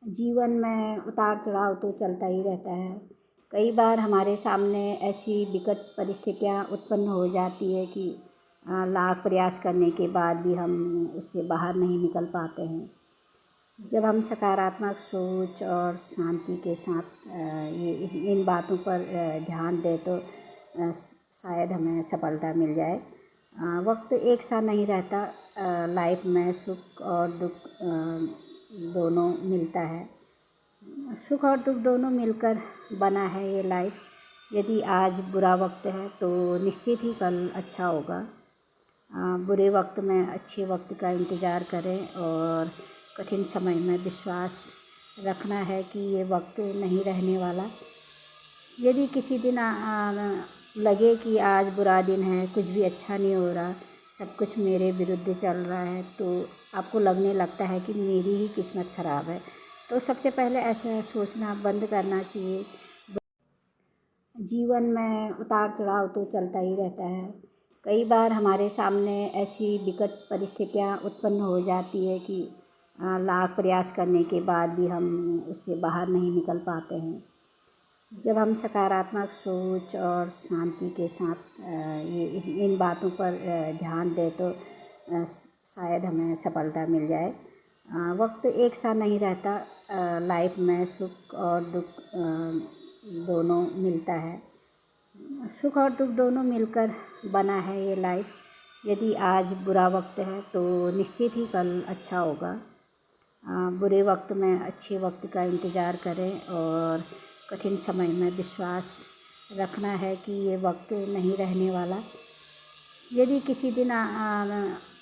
जीवन में उतार चढ़ाव तो चलता ही रहता है। कई बार हमारे सामने ऐसी विकट परिस्थितियाँ उत्पन्न हो जाती है कि लाख प्रयास करने के बाद भी हम उससे बाहर नहीं निकल पाते हैं। जब हम सकारात्मक सोच और शांति के साथ इन बातों पर ध्यान दें तो शायद हमें सफलता मिल जाए। वक्त एक सा नहीं रहता। लाइफ में सुख और दुख दोनों मिलता है। सुख और दुख दोनों मिलकर बना है ये लाइफ। यदि आज बुरा वक्त है तो निश्चित ही कल अच्छा होगा। बुरे वक्त में अच्छे वक्त का इंतज़ार करें और कठिन समय में विश्वास रखना है कि ये वक्त नहीं रहने वाला। यदि किसी दिन लगे कि आज बुरा दिन है, कुछ भी अच्छा नहीं हो रहा, सब कुछ मेरे विरुद्ध चल रहा है, तो आपको लगने लगता है कि मेरी ही किस्मत ख़राब है, तो सबसे पहले ऐसा सोचना बंद करना चाहिए। जीवन में उतार चढ़ाव तो चलता ही रहता है। कई बार हमारे सामने ऐसी विकट परिस्थितियाँ उत्पन्न हो जाती है कि लाख प्रयास करने के बाद भी हम उससे बाहर नहीं निकल पाते हैं। जब हम सकारात्मक सोच और शांति के साथ इन बातों पर ध्यान दें तो शायद हमें सफलता मिल जाए। वक्त एक सा नहीं रहता। लाइफ में सुख और दुख दोनों मिलता है। सुख और दुख दोनों मिलकर बना है ये लाइफ। यदि आज बुरा वक्त है तो निश्चित ही कल अच्छा होगा। बुरे वक्त में अच्छे वक्त का इंतज़ार करें और कठिन समय में विश्वास रखना है कि ये वक्त नहीं रहने वाला। यदि किसी दिन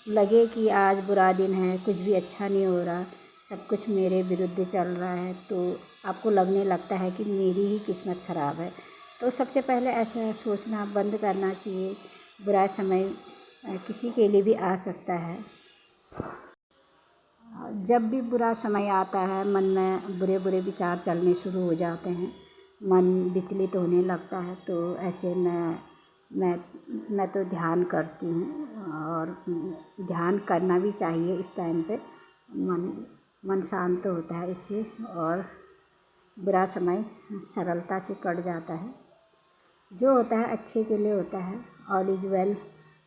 लगे कि आज बुरा दिन है, कुछ भी अच्छा नहीं हो रहा, सब कुछ मेरे विरुद्ध चल रहा है, तो आपको लगने लगता है कि मेरी ही किस्मत ख़राब है, तो सबसे पहले ऐसा सोचना बंद करना चाहिए। बुरा समय किसी के लिए भी आ सकता है। जब भी बुरा समय आता है, मन में बुरे बुरे विचार चलने शुरू हो जाते हैं, मन विचलित होने लगता है, तो ऐसे मैं तो ध्यान करती हूँ और ध्यान करना भी चाहिए। इस टाइम पे मन शांत होता है इससे और बुरा समय सरलता से कट जाता है। जो होता है अच्छे के लिए होता है। ऑल इज़ वेल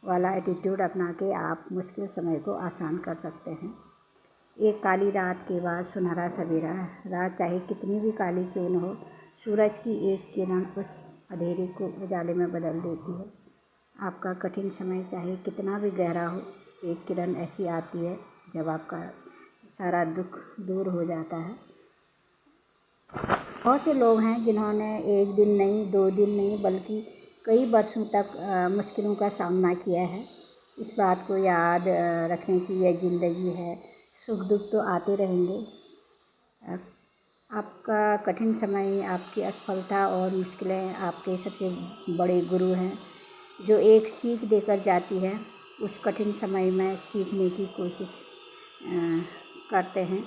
वाला एटीट्यूड अपना के आप मुश्किल समय को आसान कर सकते हैं। एक काली रात के बाद सुनहरा सवेरा। रात चाहे कितनी भी काली क्यों न हो, सूरज की एक किरण उस अंधेरे को उजाले में बदल देती है। आपका कठिन समय चाहे कितना भी गहरा हो, एक किरण ऐसी आती है जब आपका सारा दुख दूर हो जाता है। बहुत से लोग हैं जिन्होंने एक दिन नहीं, 2 दिन नहीं, बल्कि कई वर्षों तक मुश्किलों का सामना किया है। इस बात को याद रखें कि यह ज़िंदगी है, सुख दुख तो आते रहेंगे। आपका कठिन समय, आपकी असफलता और मुश्किलें आपके सबसे बड़े गुरु हैं, जो एक सीख देकर जाती है। उस कठिन समय में सीखने की कोशिश करते हैं।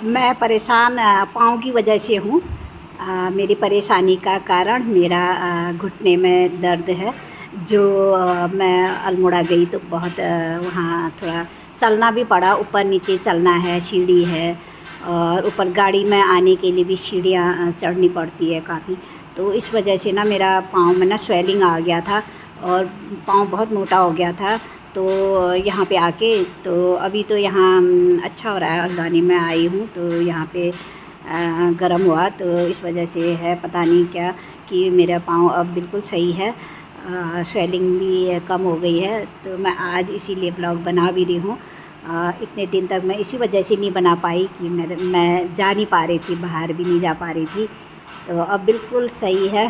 मैं परेशान पाँव की वजह से हूँ। मेरी परेशानी का कारण मेरा घुटने में दर्द है। जो मैं अल्मोड़ा गई तो बहुत वहाँ थोड़ा चलना भी पड़ा, ऊपर नीचे चलना है, सीढ़ी है और ऊपर गाड़ी में आने के लिए भी सीढ़ियाँ चढ़नी पड़ती है काफ़ी। तो इस वजह से ना मेरा पाँव में ना स्वेलिंग आ गया था और पाँव बहुत मोटा हो गया था। तो यहाँ पे आके तो अभी तो यहाँ अच्छा हो रहा है। हल्द्वानी में आई हूँ तो यहाँ पे गर्म हुआ, तो इस वजह से है पता नहीं क्या कि मेरा पाँव अब बिल्कुल सही है। स्वेलिंग भी कम हो गई है। तो मैं आज इसीलिए ब्लॉग बना भी रही हूँ। इतने दिन तक मैं इसी वजह से नहीं बना पाई कि मैं जा नहीं पा रही थी, बाहर भी नहीं जा पा रही थी। तो अब बिल्कुल सही है।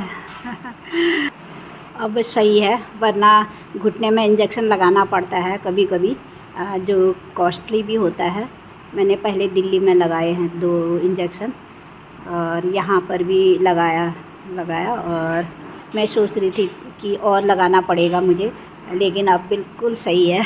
अब सही है, वरना घुटने में इंजेक्शन लगाना पड़ता है कभी कभी, जो कॉस्टली भी होता है। मैंने पहले दिल्ली में लगाए हैं 2 इंजेक्शन और यहाँ पर भी लगाया और मैं सोच रही थी कि और लगाना पड़ेगा मुझे, लेकिन अब बिल्कुल सही है।